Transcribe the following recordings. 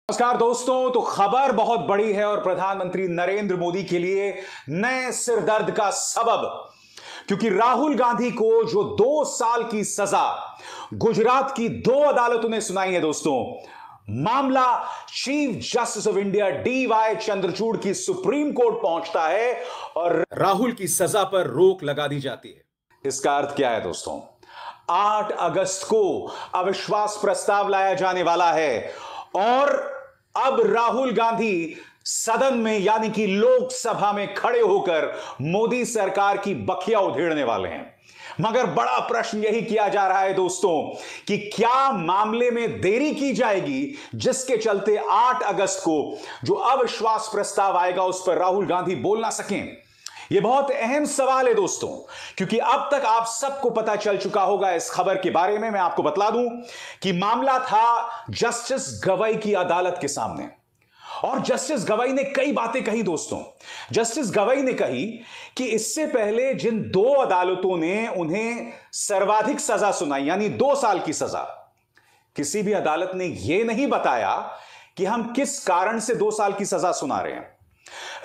नमस्कार दोस्तों। तो खबर बहुत बड़ी है और प्रधानमंत्री नरेंद्र मोदी के लिए नए सिरदर्द का सबब, क्योंकि राहुल गांधी को जो 2 साल की सजा गुजरात की 2 अदालतों ने सुनाई है दोस्तों, मामला chief justice of India DY Chandrachud की सुप्रीम कोर्ट पहुंचता है और राहुल की सजा पर रोक लगा दी जाती है। इसका अर्थ क्या है दोस्तों? 8 अगस्त को अविश्वास प्रस्ताव लाया जाने वाला है और अब राहुल गांधी सदन में यानी कि लोकसभा में खड़े होकर मोदी सरकार की बखिया उधेड़ने वाले हैं। मगर बड़ा प्रश्न यही किया जा रहा है दोस्तों कि क्या मामले में देरी की जाएगी जिसके चलते 8 अगस्त को जो अविश्वास प्रस्ताव आएगा उस पर राहुल गांधी बोल ना सकें? यह बहुत अहम सवाल है दोस्तों, क्योंकि अब तक आप सबको पता चल चुका होगा इस खबर के बारे में। मैं आपको बतला दूं कि मामला था जस्टिस गवई की अदालत के सामने और जस्टिस गवई ने कई बातें कही दोस्तों। जस्टिस गवई ने कही कि इससे पहले जिन 2 अदालतों ने उन्हें सर्वाधिक सजा सुनाई यानी 2 साल की सजा, किसी भी अदालत ने यह नहीं बताया कि हम किस कारण से 2 साल की सजा सुना रहे हैं।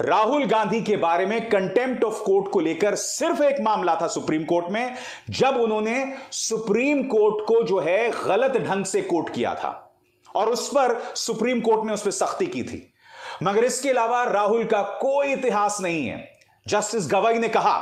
राहुल गांधी के बारे में कंटेम्प्ट ऑफ कोर्ट को लेकर सिर्फ एक मामला था सुप्रीम कोर्ट में, जब उन्होंने सुप्रीम कोर्ट को जो है गलत ढंग से कोट किया था और उस पर सुप्रीम कोर्ट ने उस पर सख्ती की थी। मगर इसके अलावा राहुल का कोई इतिहास नहीं है। जस्टिस गवई ने कहा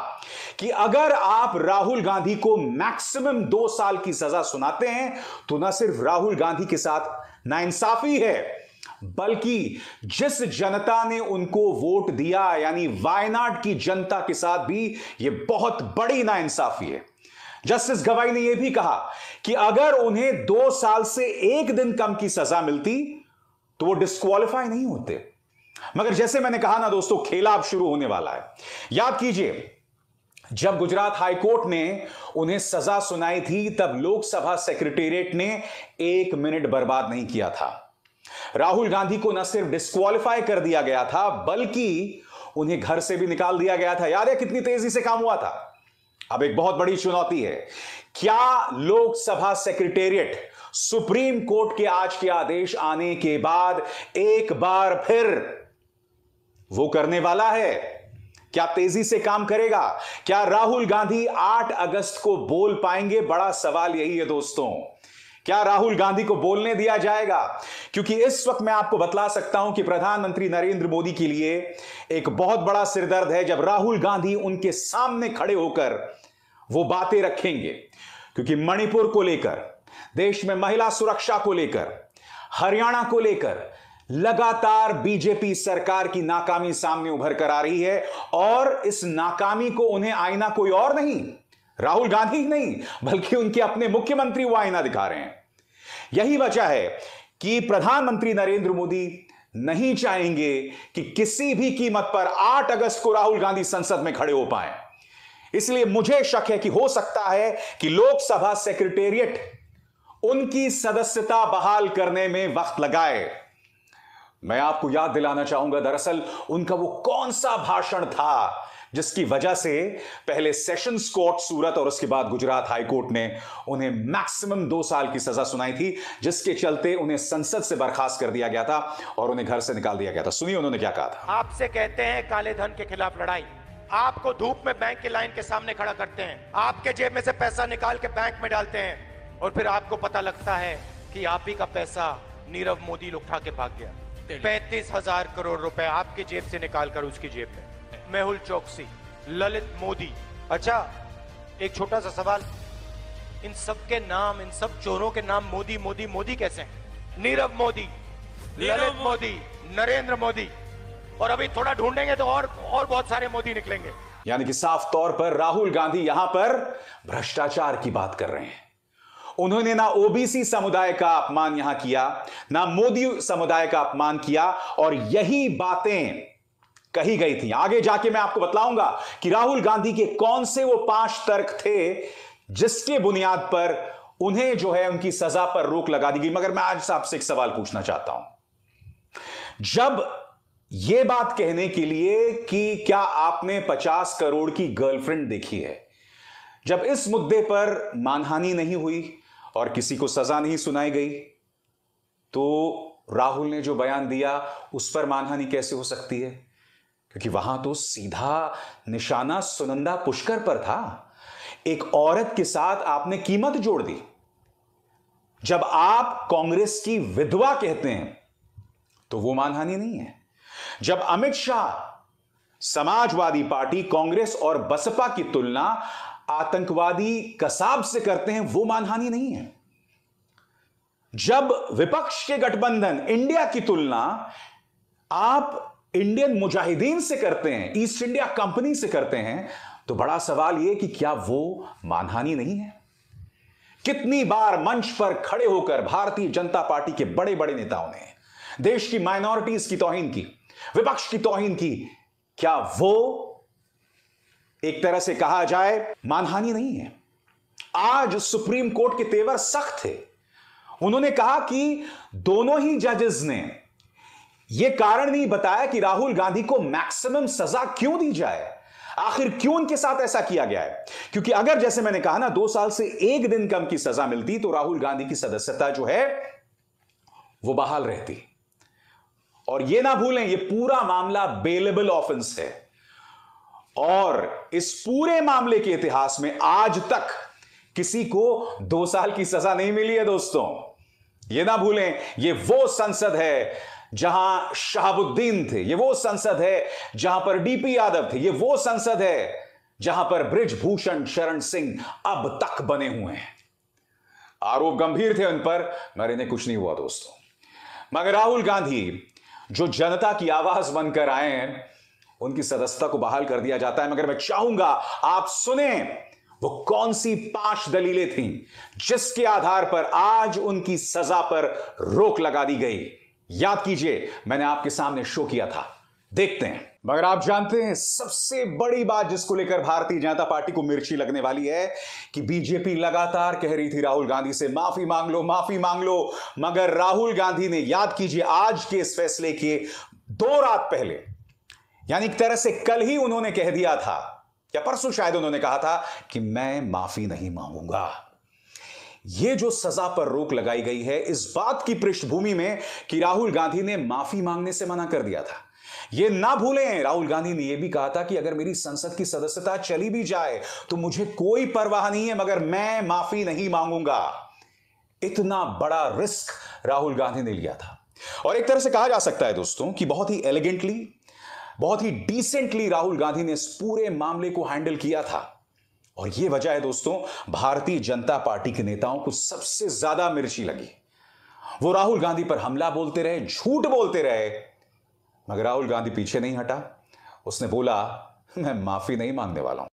कि अगर आप राहुल गांधी को मैक्सिमम 2 साल की सजा सुनाते हैं तो न सिर्फ राहुल गांधी के साथ नाइंसाफी है, बल्कि जिस जनता ने उनको वोट दिया यानी वायनाड की जनता के साथ भी यह बहुत बड़ी नाइंसाफी है। जस्टिस गवई ने यह भी कहा कि अगर उन्हें 2 साल से 1 दिन कम की सजा मिलती तो वो डिस्क्वालीफाई नहीं होते। मगर जैसे मैंने कहा ना दोस्तों, खेला अब शुरू होने वाला है। याद कीजिए, जब गुजरात हाईकोर्ट ने उन्हें सजा सुनाई थी तब लोकसभा सेक्रेटेरिएट ने 1 मिनट बर्बाद नहीं किया था। राहुल गांधी को न सिर्फ डिस्क्वालीफाई कर दिया गया था बल्कि उन्हें घर से भी निकाल दिया गया था। याद है कितनी तेजी से काम हुआ था? अब एक बहुत बड़ी चुनौती है, क्या लोकसभा सेक्रेटेरिएट सुप्रीम कोर्ट के आज के आदेश आने के बाद एक बार फिर वो करने वाला है? क्या तेजी से काम करेगा? क्या राहुल गांधी 8 अगस्त को बोल पाएंगे? बड़ा सवाल यही है दोस्तों। क्या राहुल गांधी को बोलने दिया जाएगा? क्योंकि इस वक्त मैं आपको बतला सकता हूं कि प्रधानमंत्री नरेंद्र मोदी के लिए एक बहुत बड़ा सिरदर्द है जब राहुल गांधी उनके सामने खड़े होकर वो बातें रखेंगे। क्योंकि मणिपुर को लेकर, देश में महिला सुरक्षा को लेकर, हरियाणा को लेकर लगातार बीजेपी सरकार की नाकामी सामने उभर कर आ रही है और इस नाकामी को उन्हें आईना कोई और नहीं, राहुल गांधी ही नहीं बल्कि उनके अपने मुख्यमंत्री वो आईना दिखा रहे हैं। यही वजह है कि प्रधानमंत्री नरेंद्र मोदी नहीं चाहेंगे कि किसी भी कीमत पर 8 अगस्त को राहुल गांधी संसद में खड़े हो पाए। इसलिए मुझे शक है कि हो सकता है कि लोकसभा सेक्रेटेरिएट उनकी सदस्यता बहाल करने में वक्त लगाए। मैं आपको याद दिलाना चाहूंगा, दरअसल उनका वो कौन सा भाषण था जिसकी वजह से पहले सेशंस कोर्ट सूरत और उसके बाद गुजरात हाई कोर्ट ने उन्हें मैक्सिमम 2 साल की सजा सुनाई थी, जिसके चलते उन्हें संसद से बर्खास्त कर दिया गया था और उन्हें घर से निकाल दिया गया था। सुनिए उन्होंने क्या कहा था। आपसे कहते हैं काले धन के खिलाफ लड़ाई, आपको धूप में बैंक की लाइन के सामने खड़ा करते हैं, आपके जेब में से पैसा निकाल के बैंक में डालते हैं और फिर आपको पता लगता है कि आप ही का पैसा नीरव मोदी उठा के भाग गया। 35,000 करोड़ रुपए आपकी जेब से निकालकर उसकी जेब में। मेहुल चोकसी, ललित मोदी। अच्छा, एक छोटा सा सवाल, इन सब के नाम, इन सब चोरों के नाम मोदी मोदी मोदी कैसे हैं? नीरव मोदी, ललित मोदी, नरेंद्र मोदी, और अभी थोड़ा ढूंढेंगे तो और बहुत सारे मोदी निकलेंगे। यानी कि साफ तौर पर राहुल गांधी यहां पर भ्रष्टाचार की बात कर रहे हैं। उन्होंने ना ओबीसी समुदाय का अपमान यहां किया, ना मोदी समुदाय का अपमान किया और यही बातें कही गई थी। आगे जाके मैं आपको बतलाऊंगा कि राहुल गांधी के कौन से वो 5 तर्क थे जिसके बुनियाद पर उन्हें जो है उनकी सजा पर रोक लगा दी गई। मगर मैं आज आपसे एक सवाल पूछना चाहता हूं, जब यह बात कहने के लिए कि क्या आपने 50 करोड़ की गर्लफ्रेंड देखी है, जब इस मुद्दे पर मानहानि नहीं हुई और किसी को सजा नहीं सुनाई गई, तो राहुल ने जो बयान दिया उस पर मानहानि कैसे हो सकती है? क्योंकि वहां तो सीधा निशाना सुनंदा पुष्कर पर था। एक औरत के साथ आपने कीमत जोड़ दी। जब आप कांग्रेस की विधवा कहते हैं तो वो मानहानि नहीं है। जब अमित शाह समाजवादी पार्टी, कांग्रेस और बसपा की तुलना आतंकवादी कसाब से करते हैं, वो मानहानि नहीं है। जब विपक्ष के गठबंधन इंडिया की तुलना आप इंडियन मुजाहिदीन से करते हैं, ईस्ट इंडिया कंपनी से करते हैं, तो बड़ा सवाल यह कि क्या वो मानहानि नहीं है? कितनी बार मंच पर खड़े होकर भारतीय जनता पार्टी के बड़े बड़े नेताओं ने देश की माइनॉरिटीज की तौहीन की, विपक्ष की तौहीन की, क्या वो एक तरह से कहा जाए मानहानि नहीं है? आज सुप्रीम कोर्ट के तेवर सख्त थे। उन्होंने कहा कि दोनों ही जजेस ने यह कारण नहीं बताया कि राहुल गांधी को मैक्सिमम सजा क्यों दी जाए, आखिर क्यों उनके साथ ऐसा किया गया है। क्योंकि अगर, जैसे मैंने कहा ना, 2 साल से 1 दिन कम की सजा मिलती तो राहुल गांधी की सदस्यता जो है वो बहाल रहती। और यह ना भूलें, यह पूरा मामला बेलेबल ऑफेंस है और इस पूरे मामले के इतिहास में आज तक किसी को 2 साल की सजा नहीं मिली है। दोस्तों, यह ना भूलें, यह वो संसद है जहां शहाबुद्दीन थे, यह वो संसद है जहां पर डीपी यादव थे, यह वो संसद है जहां पर बृजभूषण शरण सिंह अब तक बने हुए हैं। आरोप गंभीर थे उन पर, मगर इन्हें कुछ नहीं हुआ दोस्तों। मगर राहुल गांधी जो जनता की आवाज बनकर आए हैं, उनकी सदस्यता को बहाल कर दिया जाता है। मगर मैं चाहूंगा आप सुने वो कौन सी 5 दलीलें थीं जिसके आधार पर आज उनकी सजा पर रोक लगा दी गई। याद कीजिए, मैंने आपके सामने शो किया था, देखते हैं। मगर आप जानते हैं सबसे बड़ी बात जिसको लेकर भारतीय जनता पार्टी को मिर्ची लगने वाली है कि बीजेपी लगातार कह रही थी राहुल गांधी से माफी मांग लो, माफी मांग लो, मगर राहुल गांधी ने, याद कीजिए, आज के इस फैसले के 2 रात पहले, यानी एक तरह से कल ही उन्होंने कह दिया था, या परसों शायद उन्होंने कहा था कि मैं माफी नहीं मांगूंगा। यह जो सजा पर रोक लगाई गई है इस बात की पृष्ठभूमि में कि राहुल गांधी ने माफी मांगने से मना कर दिया था। यह ना भूलें, राहुल गांधी ने यह भी कहा था कि अगर मेरी संसद की सदस्यता चली भी जाए तो मुझे कोई परवाह नहीं है, मगर मैं माफी नहीं मांगूंगा। इतना बड़ा रिस्क राहुल गांधी ने लिया था। और एक तरह से कहा जा सकता है दोस्तों कि बहुत ही एलिगेंटली, बहुत ही डिसेंटली राहुल गांधी ने इस पूरे मामले को हैंडल किया था। और यह वजह है दोस्तों, भारतीय जनता पार्टी के नेताओं को सबसे ज्यादा मिर्ची लगी। वो राहुल गांधी पर हमला बोलते रहे, झूठ बोलते रहे, मगर राहुल गांधी पीछे नहीं हटा। उसने बोला मैं माफी नहीं मांगने वाला हूं।